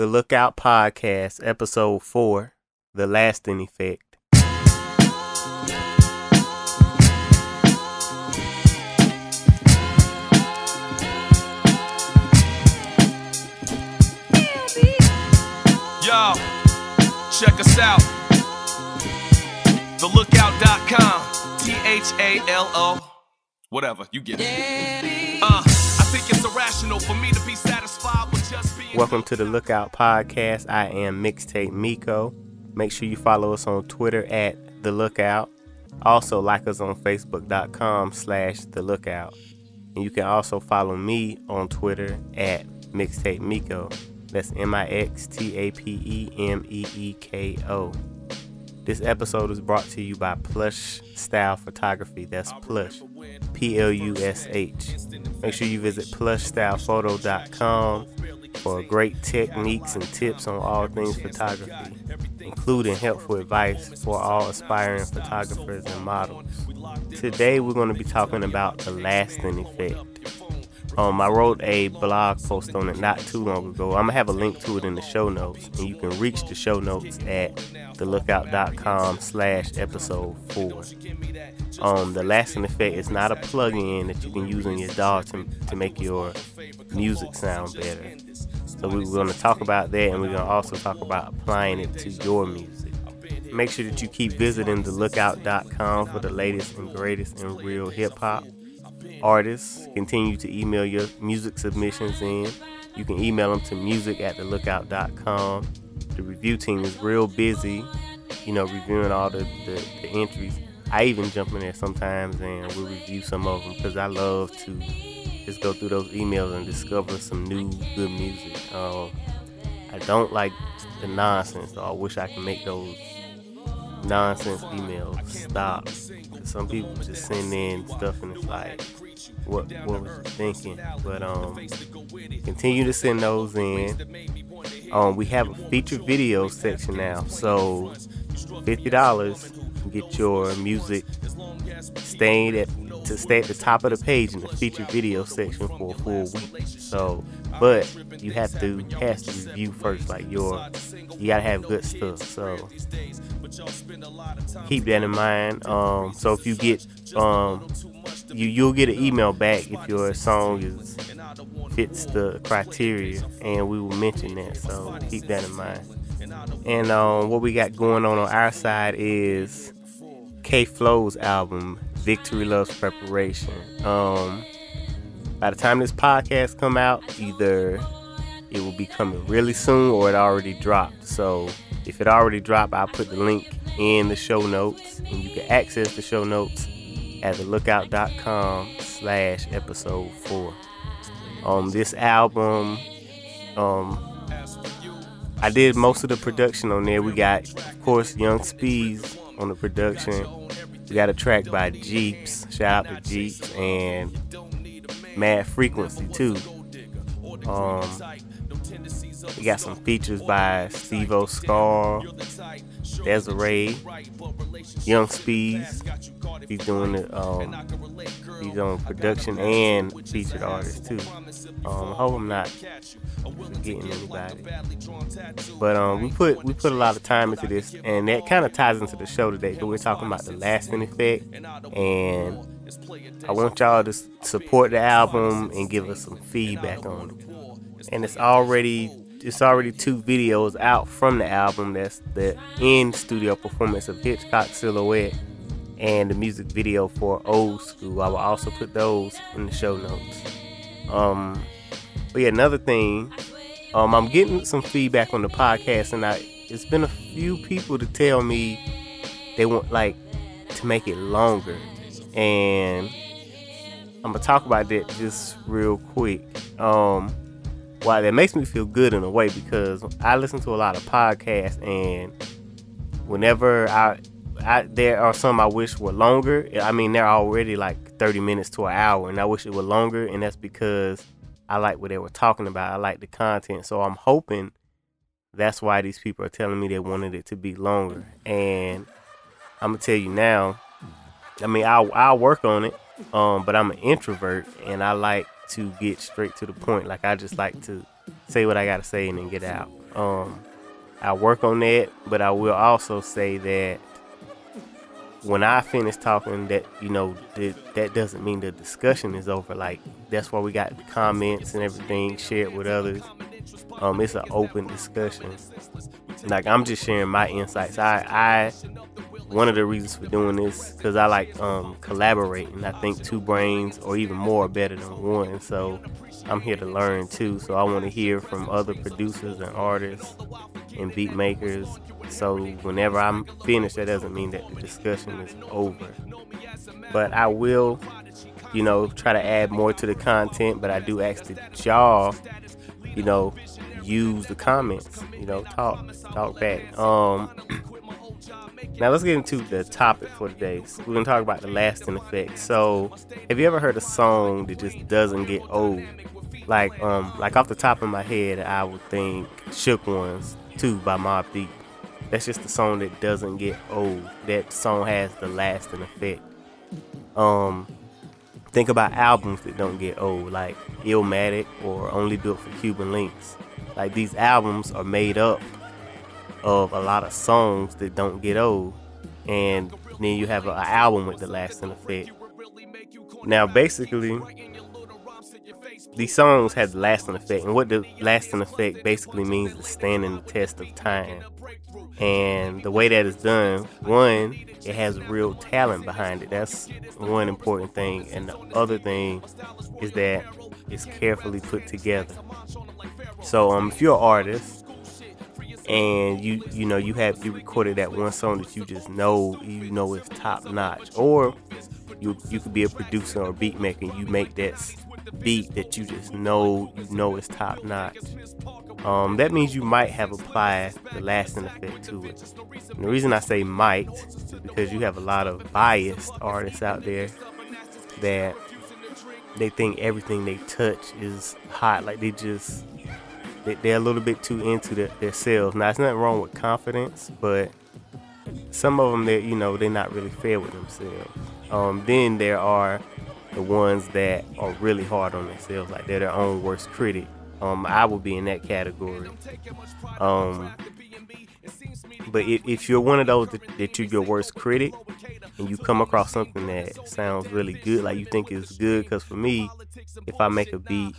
The Lookout Podcast, Episode 4, The Lasting Effect. Yo, check us out. TheLookout.com. THALO. Whatever, you get it. I think it's irrational for me to be satisfied with just being. Welcome to the Lookout Podcast. I am Mixtape Meeko. Make sure you follow us on Twitter at The Lookout. Also like us on Facebook.com/The Lookout. And you can also follow me on Twitter at Mixtape Meeko. That's MIXTAPEMEEKO. This episode is brought to you by Plush Style Photography. That's Plush, PLUSH. Make sure you visit plushstylephoto.com for great techniques and tips on all things photography, including helpful advice for all aspiring photographers and models. Today we're going to be talking about the lasting effect. I wrote a blog post on it not too long ago. I'm going to have a link to it in the show notes, and you can reach the show notes at thelookout.com/episode 4. The lasting effect is not a plug-in that you can use in your DAW to make your music sound better. So we're going to talk about that, and we're going to also talk about applying it to your music. Make sure that you keep visiting thelookout.com for the latest and greatest in real hip-hop. Artists, continue to email your music submissions in. You can email them to music@thelookout.com. The review team is real busy, reviewing all the entries. I even jump in there sometimes and we'll review some of them because I love to just go through those emails and discover some new good music. I don't like the nonsense, so I wish I could make those nonsense emails stop. Some people just send in stuff and it's like, what was you thinking? But continue to send those in. We have a featured video section now, so $50 to get your music to stay at the top of the page in the featured video section for a full week. So, but you has to review first. Like you gotta have good stuff. So keep that in mind. So if you get you'll get an email back if your song fits the criteria, and we will mention that. So keep that in mind. And what we got going on our side is K Flow's album, Victory Loves Preparation. By the time this podcast come out, either it will be coming really soon or it already dropped. So if it already dropped, I'll put the link in the show notes, and you can access the show notes at thelookout.com/episode 4. This album, I did most of the production on there. We got, of course, Young Speeds on the production. We got a track by Jeeps, shout out to Jeeps, and Mad Frequency too. We got some features by Steve-O Scar, Desiree, Young Speeds. He's doing it. He's on production and featured artist too. I hope I'm not forgetting anybody. But we put a lot of time into this, and that kind of ties into the show today. So we're talking about the lasting effect, and I want y'all to support the album and give us some feedback on it. And it's already 2 videos out from the album. That's the in-studio performance of Hitchcock Silhouette and the music video for Old School. I will also put those in the show notes. But yeah, another thing, I'm getting some feedback on the podcast, and it's been a few people to tell me they want to make it longer, and I'm gonna talk about that just real quick. Why that makes me feel good in a way, because I listen to a lot of podcasts, and whenever there are some I wish were longer. I mean, they're already 30 minutes to an hour, and I wish it were longer, and that's because I like what they were talking about. I like the content, so I'm hoping that's why these people are telling me they wanted it to be longer. And I'm gonna tell you now, I mean, I'll work on it, but I'm an introvert, and I like to get straight to the point. I just like to say what I gotta say and then get out. I work on that, but I will also say that when I finish talking, that that doesn't mean the discussion is over. Like, that's why we got the comments and everything shared with others. It's an open discussion. Like, I'm just sharing my insights. I one of the reasons for doing this, because I like collaborating. I think two brains or even more are better than one. So I'm here to learn too. So I want to hear from other producers and artists and beat makers. So whenever I'm finished, that doesn't mean that the discussion is over. But I will, try to add more to the content. But I do ask that y'all, use the comments. Talk back. Now let's get into the topic for today. So we're gonna talk about the lasting effect. So, have you ever heard a song that just doesn't get old? Like off the top of my head, I would think "Shook Ones" 2 by Mobb Deep. That's just a song that doesn't get old. That song has the lasting effect. Think about albums that don't get old, like Illmatic or Only Built for Cuban Links. Like, these albums are made up of a lot of songs that don't get old, and then you have an album with the lasting effect. Now, basically, these songs have the lasting effect, and what the lasting effect basically means is standing the test of time. And the way that is done, one, it has real talent behind it. That's one important thing, and the other thing is that it's carefully put together. So if you're an artist and you recorded that one song that you just know is top notch, or you could be a producer or beat maker and you make that beat that you just know is top notch. That means you might have applied the lasting effect to it. And the reason I say might is because you have a lot of biased artists out there that they think everything they touch is hot. Like, they're a little bit too into themselves. Now, there's nothing wrong with confidence, but some of them, they're not really fair with themselves. Then there are the ones that are really hard on themselves, like they're their own worst critic. I would be in that category. But if you're one of those that you're your worst critic, and you come across something that sounds really good, like you think is good, because for me, if I make a beat,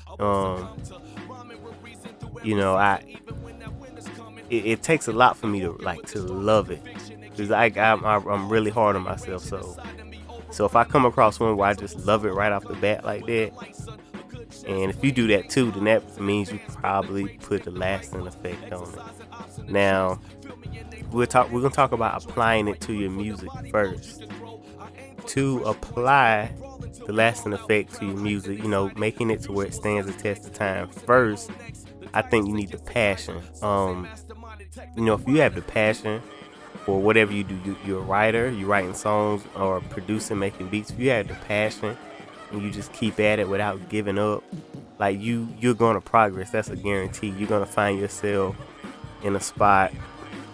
it takes a lot for me to love it, because I'm really hard on myself. So if I come across one where I just love it right off the bat like that, and if you do that too, then that means you probably put the lasting effect on it. Now, we're gonna talk about applying it to your music first. To apply the lasting effect to your music, making it to where it stands the test of time. First, I think you need the passion. If you have the passion for whatever you do, you're a writer, you're writing songs or producing, making beats. If you have the passion and you just keep at it without giving up, like you're gonna progress. That's a guarantee. You're gonna find yourself in a spot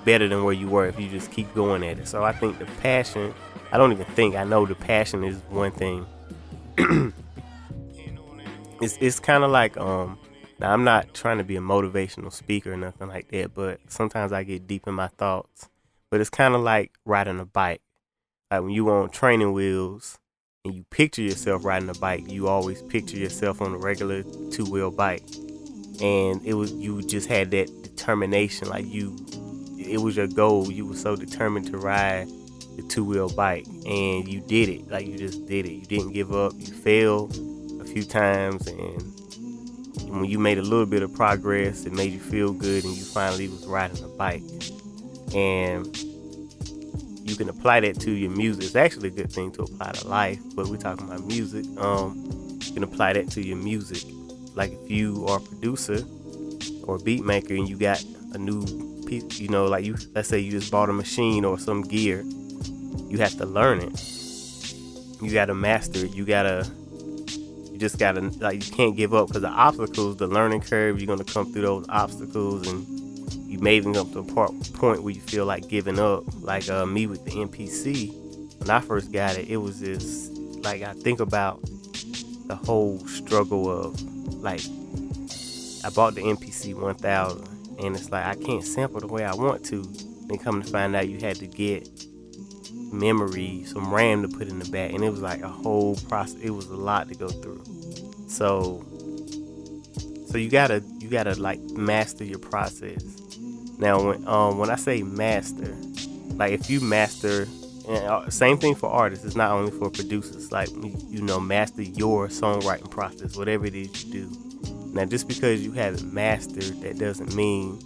better than where you were if you just keep going at it. So I think the passion, I know the passion is one thing. It's kind of like, now I'm not trying to be a motivational speaker or nothing like that, but sometimes I get deep in my thoughts. But it's kind of like riding a bike. Like, when you on training wheels and you picture yourself riding a bike, you always picture yourself on a regular 2-wheel bike. And you just had that determination, like it was your goal. You were so determined to ride the 2-wheel bike, and you did it. Like, you just did it. You didn't give up. You failed a few times, and when you made a little bit of progress, it made you feel good, and you finally was riding a bike. And you can apply that to your music. It's actually a good thing to apply to life, but we're talking about music. You can apply that to your music. Like, if you are a producer or a beat maker and you got a new piece, let's say you just bought a machine or some gear, you have to learn it. You got to master it. You just got to, you can't give up, because the obstacles, the learning curve, you're going to come through those obstacles, and you may even come to a point where you feel like giving up. Like me with the MPC, when I first got it, it was just, I think about the whole struggle of, I bought the MPC 1000, and it's like I can't sample the way I want to. Then come to find out you had to get memory, some RAM to put in the back, and it was like a whole process. It was a lot to go through. So you gotta like master your process. Now when I say master, like if you master, and same thing for artists, it's not only for producers, like, master your songwriting process, whatever it is you do. Now just because you have it mastered, that doesn't mean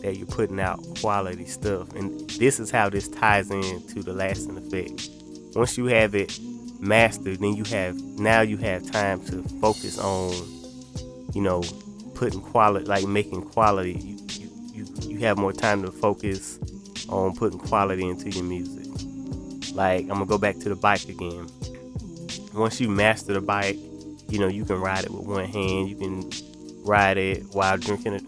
that you're putting out quality stuff. And this is how this ties into the lasting effect. Once you have it mastered, then you have time to focus on, putting quality, like making quality. You have more time to focus on putting quality into your music. Like, I'm gonna go back to the bike again. Once you master the bike, you can ride it with one hand. You can ride it while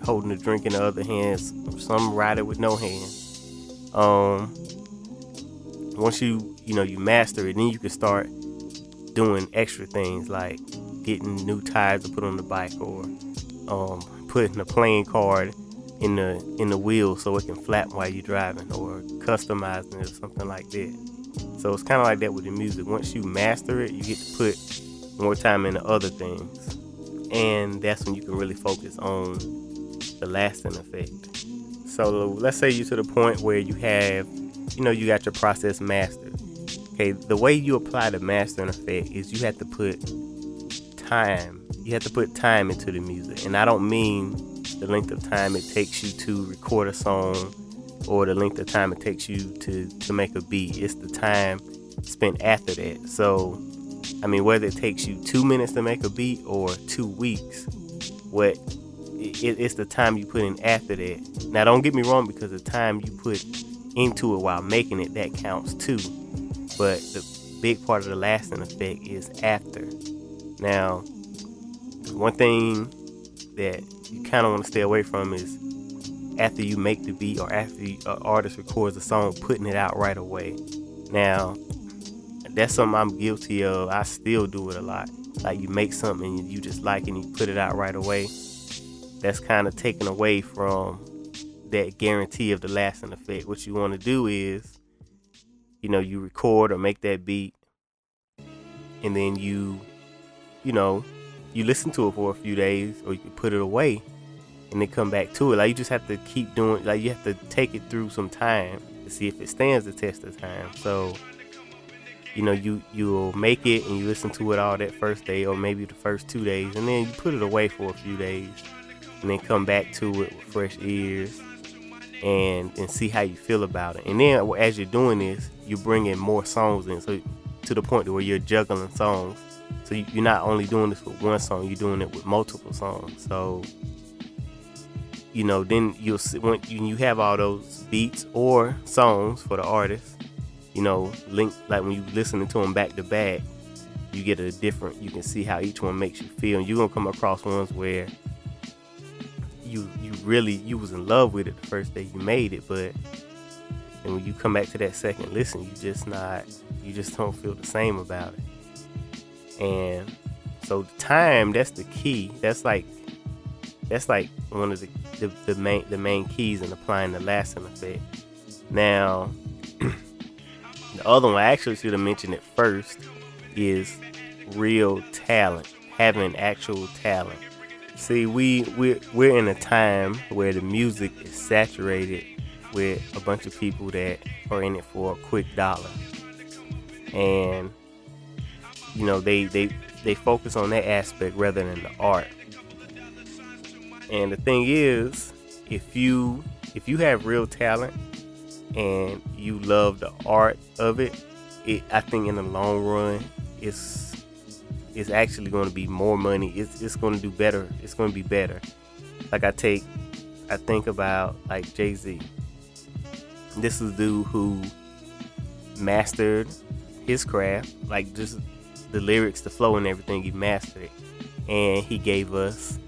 holding the drink in the other hand. Some ride it with no hands. Once you master it, then you can start doing extra things like getting new tires to put on the bike, or putting a playing card in the wheel so it can flap while you're driving, or customizing it or something like that. So it's kind of like that with the music. Once you master it, you get to put more time into other things, and that's when you can really focus on the lasting effect. So let's say you're to the point where you have, you got your process mastered. Okay, the way you apply the mastering effect is you have to put time. You have to put time into the music, and I don't mean the length of time it takes you to record a song, or the length of time it takes you to make a beat. It's the time spent after that. So, whether it takes you 2 minutes to make a beat or 2 weeks, it's the time you put in after that. Now, don't get me wrong, because the time you put into it while making it, that counts too. But the big part of the lasting effect is after. Now, one thing that you kind of want to stay away from is after you make the beat, or after an artist records a song, putting it out right away. Now, that's something I'm guilty of. I still do it a lot. Like, you make something and you just like it and you put it out right away. That's kind of taken away from that guarantee of the lasting effect. What you want to do is, you record or make that beat, and then you listen to it for a few days, or you can put it away and then come back to it. Like, you just have to keep doing, like, you have to take it through some time to see if it stands the test of time. So, you'll make it and you listen to it all that first day, or maybe the first 2 days, and then you put it away for a few days, and then come back to it with fresh ears and see how you feel about it. And then as you're doing this, you're bringing more songs in, so to the point where you're juggling songs. So you're not only doing this with one song, you're doing it with multiple songs. So, then you'll see, when you have all those beats or songs for the artist, link, like when you listening to them back to back, you get you can see how each one makes you feel. And you're going to come across ones where you was in love with it the first day you made it, but and when you come back to that second listen, you just don't feel the same about it. And so the time, that's the key. That's like one of the main keys in applying the lasting effect. Now, the other one I actually should have mentioned it first is real talent, having actual talent. See, we're in a time where the music is saturated with a bunch of people that are in it for a quick dollar, and they focus on that aspect rather than the art. And the thing is, if you have real talent and you love the art of it, I think in the long run, it's actually going to be more money. It's going to do better. It's going to be better. Like I think about like Jay-Z. This is a dude who mastered his craft, like just the lyrics, the flow, and everything. He mastered it, and he gave us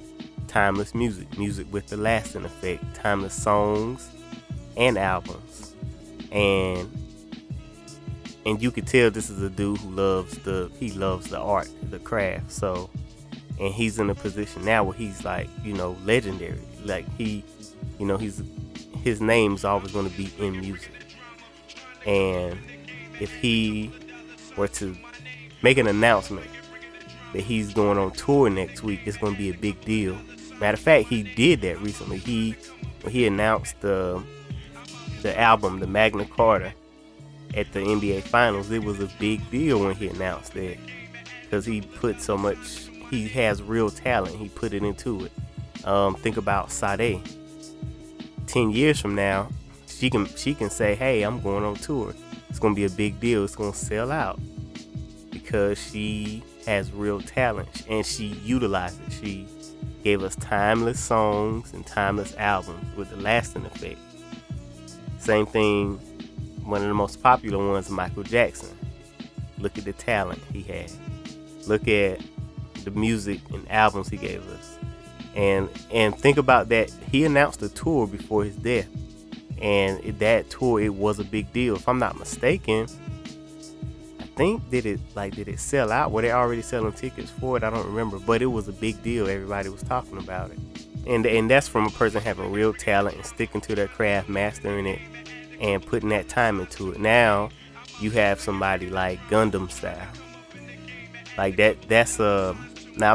timeless music with the lasting effect, timeless songs and albums, and you could tell this is a dude who loves the art, the craft. So, and he's in a position now where he's like, legendary. Like his name's always going to be in music. And if he were to make an announcement that he's going on tour next week, it's going to be a big deal. Matter of fact, he did that recently. When he announced the album, the Magna Carta, at the NBA Finals, it was a big deal when he announced that, because he put so much. He has real talent. He put it into it. Think about Sade. 10 years from now, she can say, "Hey, I'm going on tour." It's gonna be a big deal. It's gonna sell out because she has real talent and she utilized it. She gave us timeless songs and timeless albums with a lasting effect. Same thing, one of the most popular ones, Michael Jackson. Look at the talent he had. Look at the music and albums he gave us. And think about that. He announced a tour before his death. And that tour, it was a big deal. If I'm not mistaken, I think did it sell out? Were they already selling tickets for it? I don't remember. But it was a big deal. Everybody was talking about it. And that's from a person having real talent and sticking to their craft, mastering it, and putting that time into it. Now you have somebody like Gundam Style. Like that's now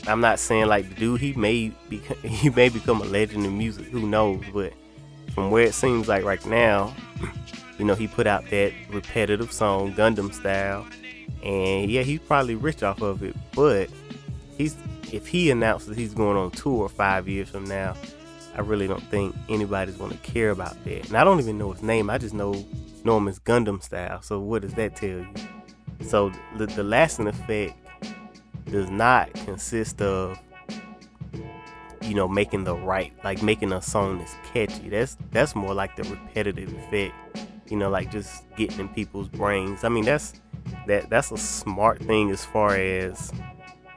I'm not saying like the dude, he may become a legend in music, who knows, but from where it seems like right now, he put out that repetitive song, Gundam Style, and yeah, he's probably rich off of it, but if he announces he's going on tour 5 years from now, I really don't think anybody's going to care about that. And I don't even know his name. I just know him as Gundam Style. So what does that tell you? So the lasting effect does not consist of making making a song that's catchy. That's more like the repetitive effect, like just getting in people's brains. I mean, that's a smart thing as far as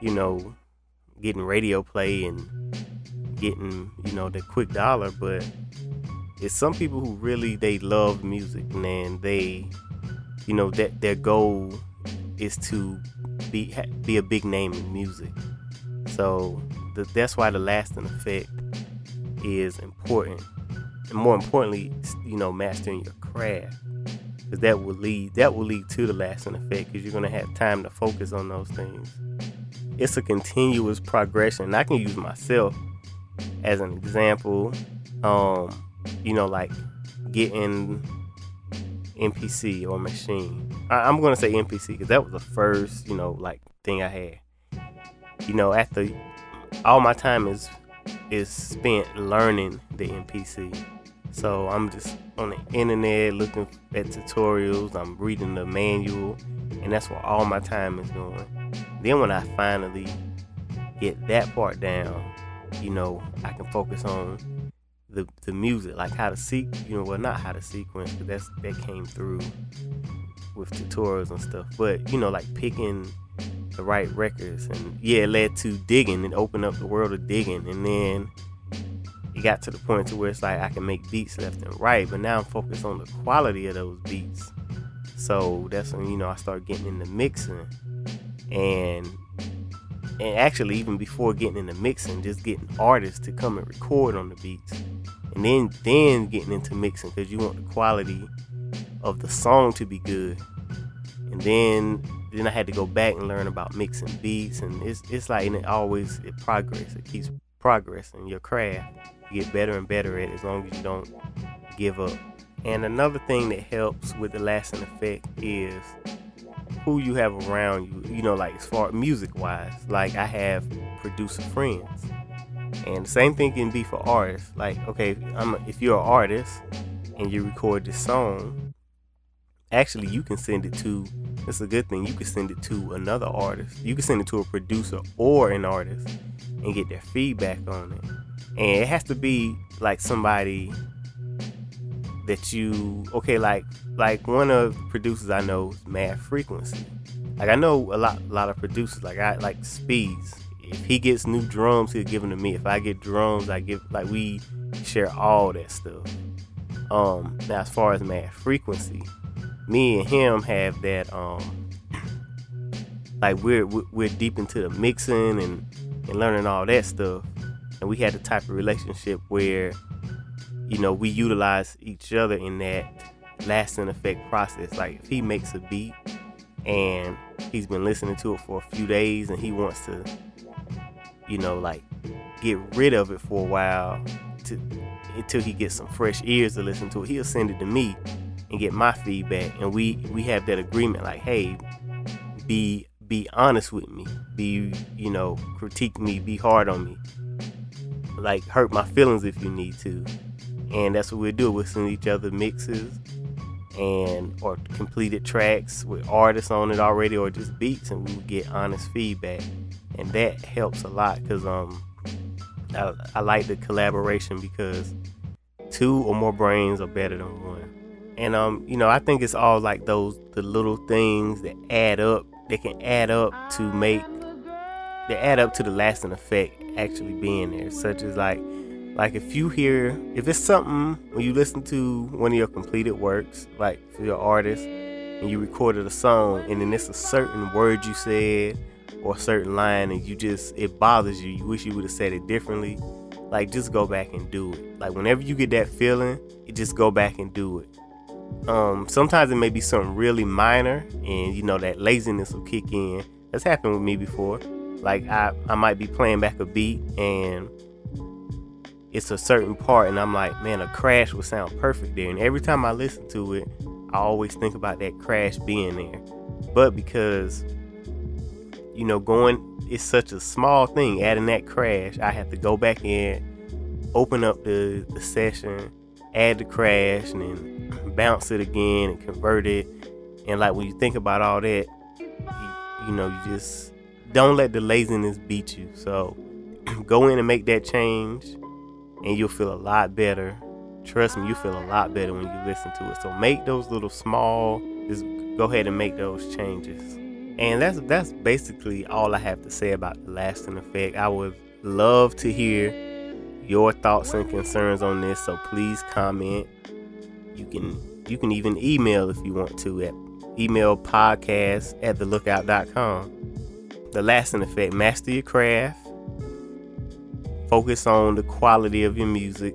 getting radio play and getting the quick dollar. But it's some people who really, they love music, and they that their goal is to be a big name in music. So that's why the lasting effect is important, and more importantly, mastering your craft, because that will lead to the lasting effect, because you're gonna have time to focus on those things. It's a continuous progression. And I can use myself as an example. Like getting MPC or machine. I'm gonna say MPC because that was the first thing I had. After all my time is spent learning the MPC, so I'm just on the internet looking at tutorials. I'm reading the manual, and that's where all my time is going. Then when I finally get that part down, I can focus on the music, like how to not how to sequence, but that came through with tutorials and stuff. But like picking the right records, and it led to digging and opened up the world of digging. And then it got to the point to where it's like I can make beats left and right, but now I'm focused on the quality of those beats. So that's when I start getting into mixing, and actually even before getting into mixing, just getting artists to come and record on the beats, and then getting into mixing, because you want the quality of the song to be good. And then I had to go back and learn about mixing beats, and it's like, and it keeps progressing your craft. You get better and better at it as long as you don't give up. And another thing that helps with the lasting effect is who you have around you, like as far music wise. Like I have producer friends, and the same thing can be for artists. Like, okay, if you're an artist and you record this song, actually you can send it to, it's a good thing, you can send it to another artist. You can send it to a producer or an artist and get their feedback on it. And it has to be like somebody that like one of the producers I know is Mad Frequency. Like I know a lot of producers, like I like Speeds. If he gets new drums, he'll give them to me. If I get drums, we share all that stuff. Now as far as Mad Frequency, me and him have that like we're deep into the mixing and learning all that stuff. and we had the type of relationship where, you know, we utilize each other in that lasting effect process. Like if he makes a beat and he's been listening to it for a few days and he wants to, you know, like get rid of it for a while until he gets some fresh ears to listen to it, he'll send it to me and get my feedback, and we have that agreement like, hey, be honest with me, you know, critique me, be hard on me, like hurt my feelings if you need to. And that's what we'll do. We'll send each other mixes or completed tracks with artists on it already, or just beats, and we will get honest feedback, and that helps a lot because I like the collaboration because 2 or more brains are better than 1. And you know, I think it's all like the little things that add up. They can add up to the lasting effect actually being there, such as like if it's something, when you listen to one of your completed works, like for your artist, and you recorded a song, and then it's a certain word you said or a certain line, and it bothers you wish you would have said it differently, like just go back and do it. Like whenever you get that feeling, you just go back and do it. Sometimes it may be something really minor, and you know that laziness will kick in. That's happened with me before. Like I might be playing back a beat and it's a certain part, and I'm like, man, a crash would sound perfect there. And every time I listen to it, I always think about that crash being there. But because, you know, it's such a small thing, adding that crash, I have to go back in, open up the session, add the crash, and then bounce it again and convert it. And like when you think about all that, you know, you just don't let the laziness beat you. So go in and make that change, and you'll feel a lot better. Trust me, you feel a lot better when you listen to it. So make those little small, just go ahead and make those changes. And that's basically all I have to say about the lasting effect. I would love to hear your thoughts and concerns on this, so please comment. You can even email if you want to at emailpodcast@thelookout.com. The lasting effect: master your craft, focus on the quality of your music,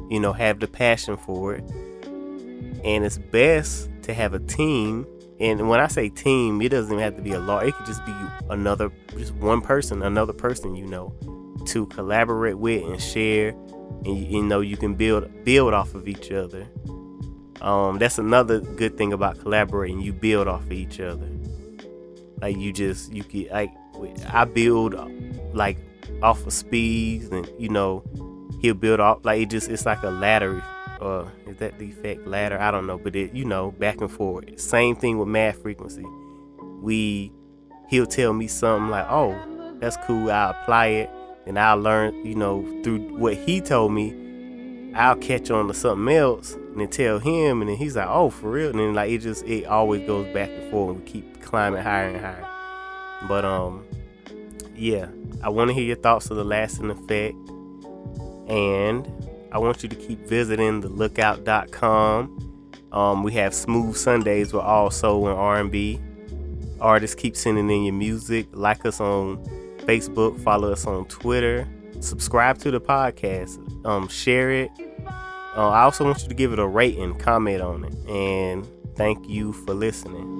you know, have the passion for it, and it's best to have a team. And when I say team, it doesn't have to be a large, it could just be just one person, another person, you know, to collaborate with and share, and you know, you can build off of each other. That's another good thing about collaborating. You build off of each other. Like you can, like, I build like off of Speeds, and you know, he'll build off, like it's like a ladder. Is that the effect, ladder? I don't know, but it, you know, back and forth. Same thing with Mad Frequency. He'll tell me something like, oh, that's cool, I'll apply it, and I'll learn, you know, through what he told me, I'll catch on to something else and then tell him, and then he's like, oh, for real? And then like it always goes back and forth, and we keep climbing higher and higher. But yeah, I want to hear your thoughts of the lasting effect, and I want you to keep visiting thelookout.com. We have Smooth Sundays with all soul and R&B. Artists, keep sending in your music. Like us on Facebook, follow us on Twitter, subscribe to the podcast, share it. I also want you to give it a rating, comment on it, and thank you for listening.